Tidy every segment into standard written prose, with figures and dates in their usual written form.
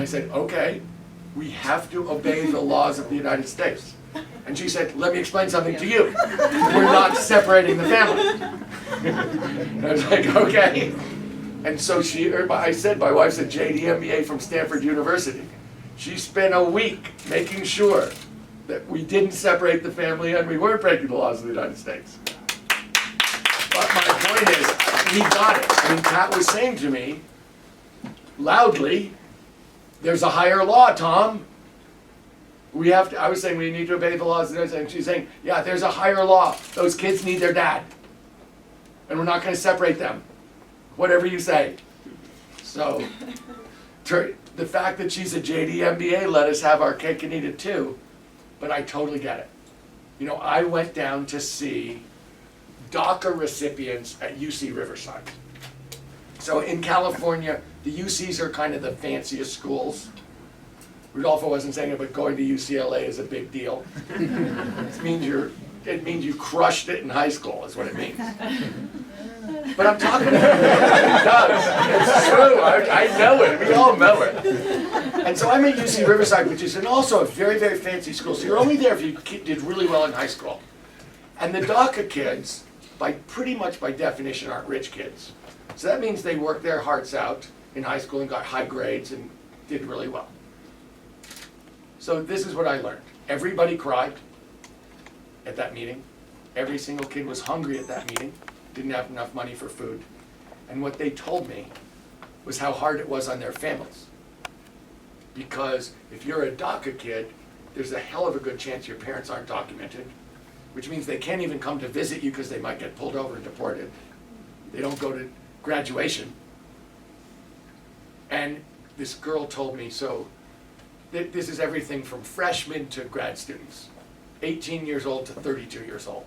I said, okay, we have to obey the laws of the United States. And she said, let me explain something to you. We're not separating the family. And I was like, okay. And so I said, my wife's a JD MBA from Stanford University. She spent a week making sure that we didn't separate the family and we weren't breaking the laws of the United States. But my point is, we got it. I mean, Pat was saying to me, loudly, there's a higher law, Tom. I was saying we need to obey the laws of the United States. And she's saying, yeah, there's a higher law. Those kids need their dad. And we're not going to separate them. Whatever you say. So, the fact that she's a JD MBA let us have our cake and eat it too. But I totally get it. You know, I went down to see DACA recipients at UC Riverside. So in California, the UCs are kind of the fanciest schools. Rodolfo wasn't saying it, but going to UCLA is a big deal. It means you crushed it in high school, is what it means. But I'm talking about it does. It's true. I know it. We all know it. And so I'm at UC Riverside, which is also a very, very fancy school. So you're only there if you did really well in high school. And the DACA kids, pretty much by definition, aren't rich kids. So that means they worked their hearts out in high school and got high grades and did really well. So this is what I learned. Everybody cried at that meeting. Every single kid was hungry at that meeting. Didn't have enough money for food. And what they told me was how hard it was on their families. Because if you're a DACA kid, there's a hell of a good chance your parents aren't documented, which means they can't even come to visit you because they might get pulled over and deported. They don't go to graduation. And this girl told me, so this is everything from freshmen to grad students, 18 years old to 32 years old.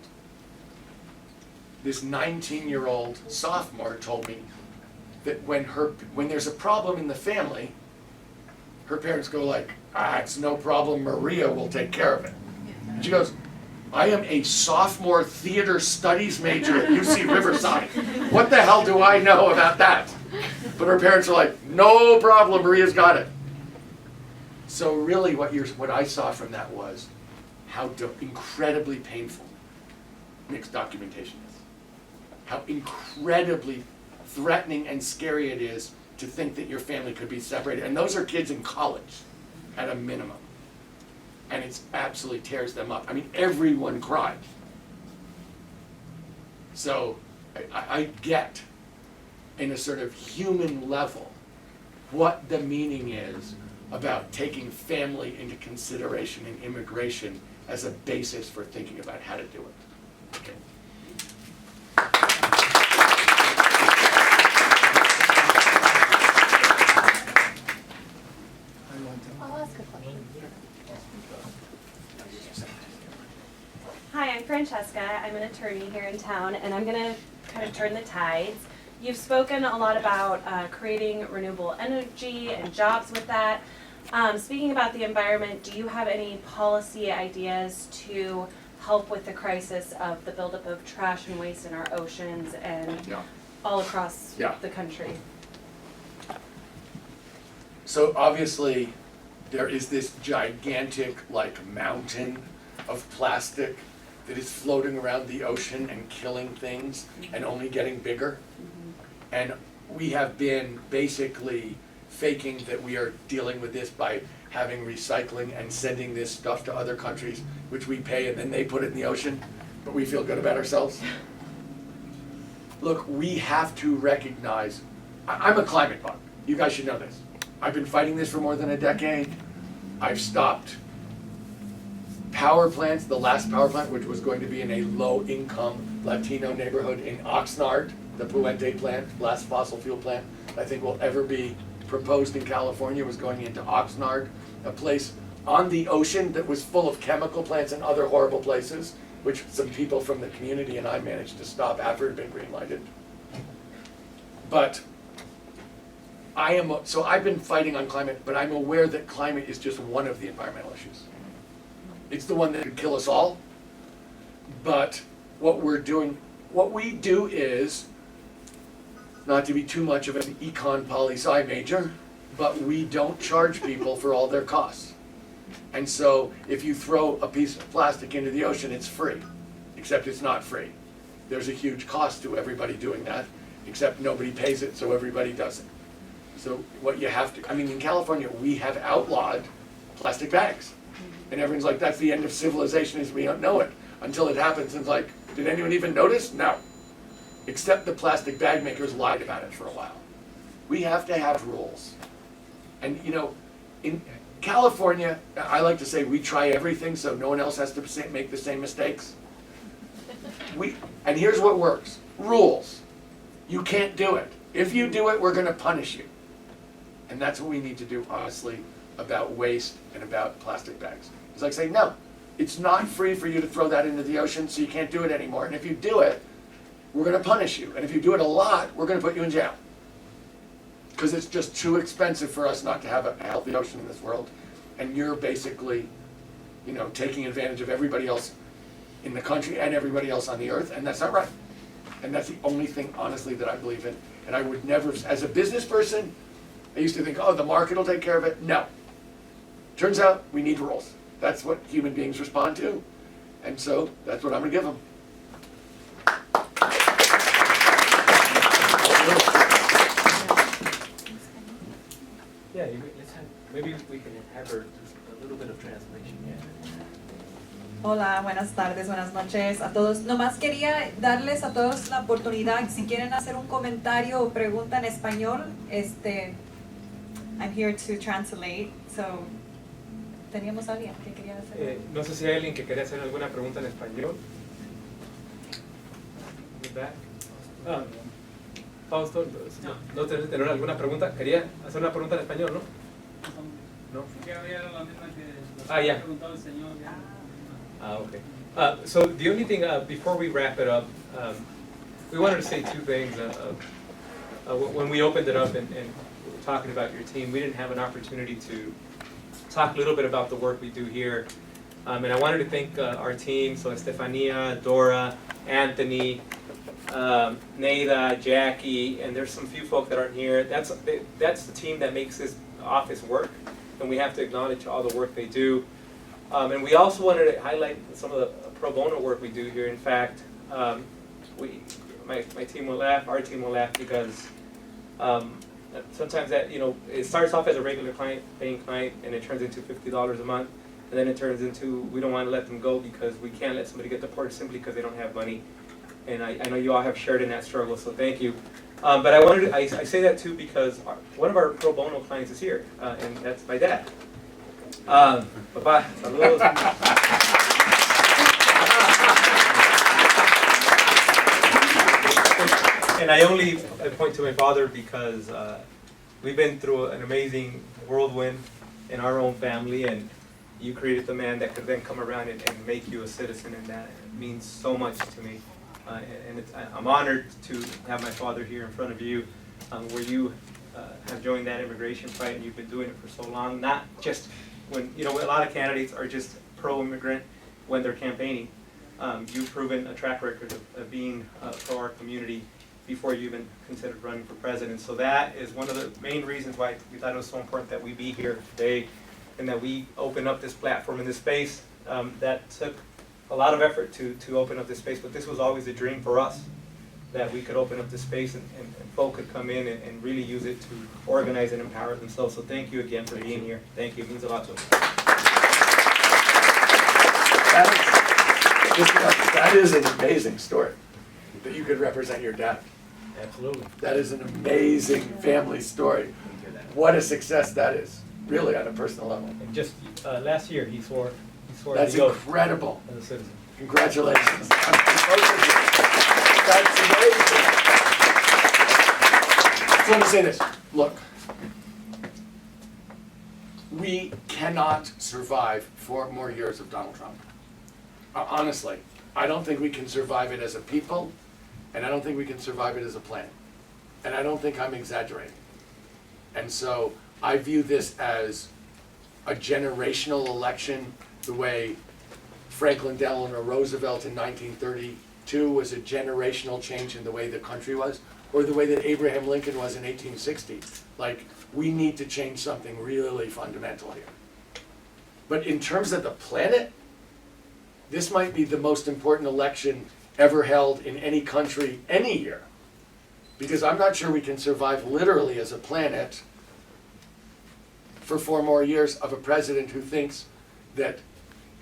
This 19-year-old sophomore told me that when there's a problem in the family, her parents go like, it's no problem, Maria will take care of it. And she goes, I am a sophomore theater studies major at UC Riverside. What the hell do I know about that? But her parents are like, no problem, Maria's got it. So really what I saw from that was how incredibly painful mixed documentation is. How incredibly threatening and scary it is to think that your family could be separated. And those are kids in college, at a minimum. And it absolutely tears them up. I mean, everyone cried. So I get, in a sort of human level, what the meaning is about taking family into consideration in immigration as a basis for thinking about how to do it. Okay. I'll ask a question. Hi, I'm Francesca. I'm an attorney here in town, and I'm going to kind of turn the tides. You've spoken a lot about creating renewable energy and jobs with that. Speaking about the environment, do you have any policy ideas to help with the crisis of the buildup of trash and waste in our oceans and all across the country? So obviously, there is this gigantic mountain of plastic that is floating around the ocean and killing things and only getting bigger. And we have been basically faking that we are dealing with this by having recycling and sending this stuff to other countries, which we pay and then they put it in the ocean, but we feel good about ourselves. Look, we have to recognize, I'm a climate bug. You guys should know this. I've been fighting this for more than a decade. I've stopped power plants, the last power plant, which was going to be in a low-income Latino neighborhood in Oxnard, the Puente plant, last fossil fuel plant I think will ever be proposed in California, was going into Oxnard, a place on the ocean that was full of chemical plants and other horrible places, which some people from the community and I managed to stop after it had been green-lighted. But so I've been fighting on climate, but I'm aware that climate is just one of the environmental issues. It's the one that could kill us all. But what we do is, not to be too much of an econ poli-sci major, but we don't charge people for all their costs. And so if you throw a piece of plastic into the ocean, it's free, except it's not free. There's a huge cost to everybody doing that, except nobody pays it, so everybody does it. So what you have to, I mean, in California, we have outlawed plastic bags. And everyone's like, that's the end of civilization as we don't know it. Until it happens, and it's like, did anyone even notice? No. Except the plastic bag makers lied about it for a while. We have to have rules. And you know, in California, I like to say we try everything so no one else has to make the same mistakes. And here's what works. Rules. You can't do it. If you do it, we're going to punish you. And that's what we need to do, honestly, about waste and about plastic bags. It's like saying, no, it's not free for you to throw that into the ocean, so you can't do it anymore. And if you do it, we're going to punish you. And if you do it a lot, we're going to put you in jail. Because it's just too expensive for us not to have a healthy ocean in this world. And you're basically, you know, taking advantage of everybody else in the country and everybody else on the earth, and that's not right. And that's the only thing, honestly, that I believe in. And I would never, as a business person, I used to think, oh, the market will take care of it. No. Turns out we need rules. That's what human beings respond to. And so that's what I'm going to give them. Yeah, let's have, maybe we can have her do a little bit of translation. Yeah. Hola, buenas tardes, buenas noches a todos. Nomás quería darles a todos la oportunidad, si quieren hacer un comentario o pregunta en español, I'm here to translate, so, ¿teníamos alguien que quería hacer? No sé si hay alguien que quería hacer alguna pregunta en español. Fausto, ¿no tenés tener alguna pregunta? Quería hacer una pregunta en español, ¿no? ¿No? Ya. Okay. So the only thing, before we wrap it up, we wanted to say two things. When we opened it up and we were talking about your team, we didn't have an opportunity to talk a little bit about the work we do here. And I wanted to thank our team, so Estefania, Dora, Anthony, Neda, Jackie, and there's some few folk that aren't here. That's the team that makes this office work, and we have to acknowledge all the work they do. And we also wanted to highlight some of the pro bono work we do here. In fact, my team will laugh, our team will laugh, because sometimes that, you know, it starts off as a regular client, paying client, and it turns into $50 a month, and then it turns into, we don't want to let them go because we can't let somebody get deported simply because they don't have money. And I know you all have shared in that struggle, so thank you. But I wanted to, I say that too because one of our pro bono clients is here, and that's my dad. Papá, saludos. And I only point to my father because we've been through an amazing whirlwind in our own family, and you created the man that could then come around and make you a citizen, and that means so much to me. And I'm honored to have my father here in front of you, where you have joined that immigration fight, and you've been doing it for so long. Not just when, you know, a lot of candidates are just pro-immigrant when they're campaigning. You've proven a track record of being pro our community before you even considered running for president. So that is one of the main reasons why we thought it was so important that we be here today, and that we open up this platform and this space. That took a lot of effort to open up this space, but this was always a dream for us, that we could open up this space and folk could come in and really use it to organize and empower themselves. So thank you again for being here. Thank you, it means a lot to us. That is an amazing story, that you could represent your dad. Absolutely. That is an amazing family story. What a success that is, really, on a personal level. And just last year he swore That's the oath incredible. as a citizen. Congratulations. That's amazing. I just want to say this. Look, we cannot survive 4 more years of Donald Trump. Honestly, I don't think we can survive it as a people, and I don't think we can survive it as a plan. And I don't think I'm exaggerating. And so I view this as a generational election, the way Franklin Delano Roosevelt in 1930 II was a generational change in the way the country was, or the way that Abraham Lincoln was in 1860. Like, we need to change something really fundamental here. But in terms of the planet, this might be the most important election ever held in any country any year. Because I'm not sure we can survive literally as a planet for 4 more years of a president who thinks that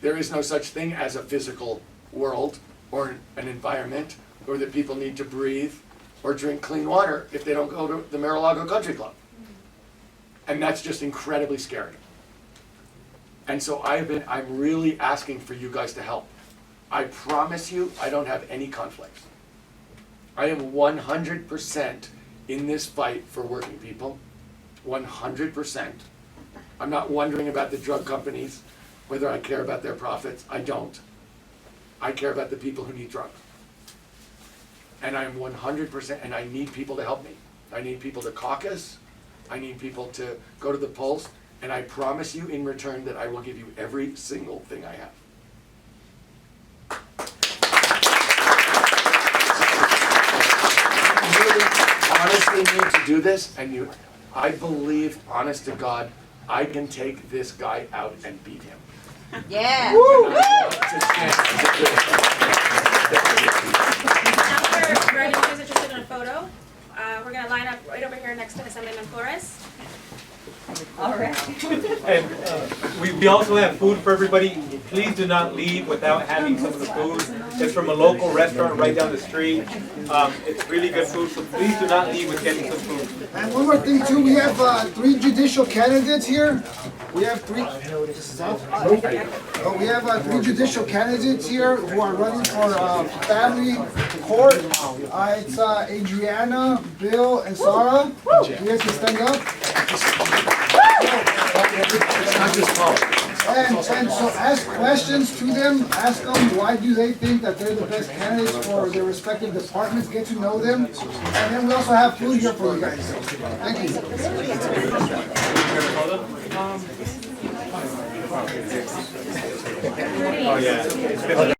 there is no such thing as a physical world or an environment, or that people need to breathe or drink clean water if they don't go to the Mar-a-Lago Country Club. And that's just incredibly scary. And so I'm really asking for you guys to help. I promise you, I don't have any conflicts. I am 100% in this fight for working people, 100%. I'm not wondering about the drug companies, whether I care about their profits. I don't. I care about the people who need drugs. And I'm 100%, and I need people to help me. I need people to caucus. I need people to go to the polls. And I promise you in return that I will give you every single thing I have. You really honestly need to do this, and I believe, honest to God, I can take this guy out and beat him. Yeah. Now for anyone who's interested in a photo, we're going to line up right over here next to Assemblyman Flores. All right. And we also have food for everybody. Please do not leave without having some of the food. It's from a local restaurant right down the street. It's really good food, so please do not leave with getting some food. And one more thing too, we have 3 judicial candidates here. We have 3. We have 3 judicial candidates here who are running for family court. It's Adriana, Bill, and Sarah. You guys can stand up. It's not just politics. And so ask questions to them, ask them why do they think that they're the best candidates for their respective departments, get to know them. And then we also have food here for you guys. Thank you. Oh yeah.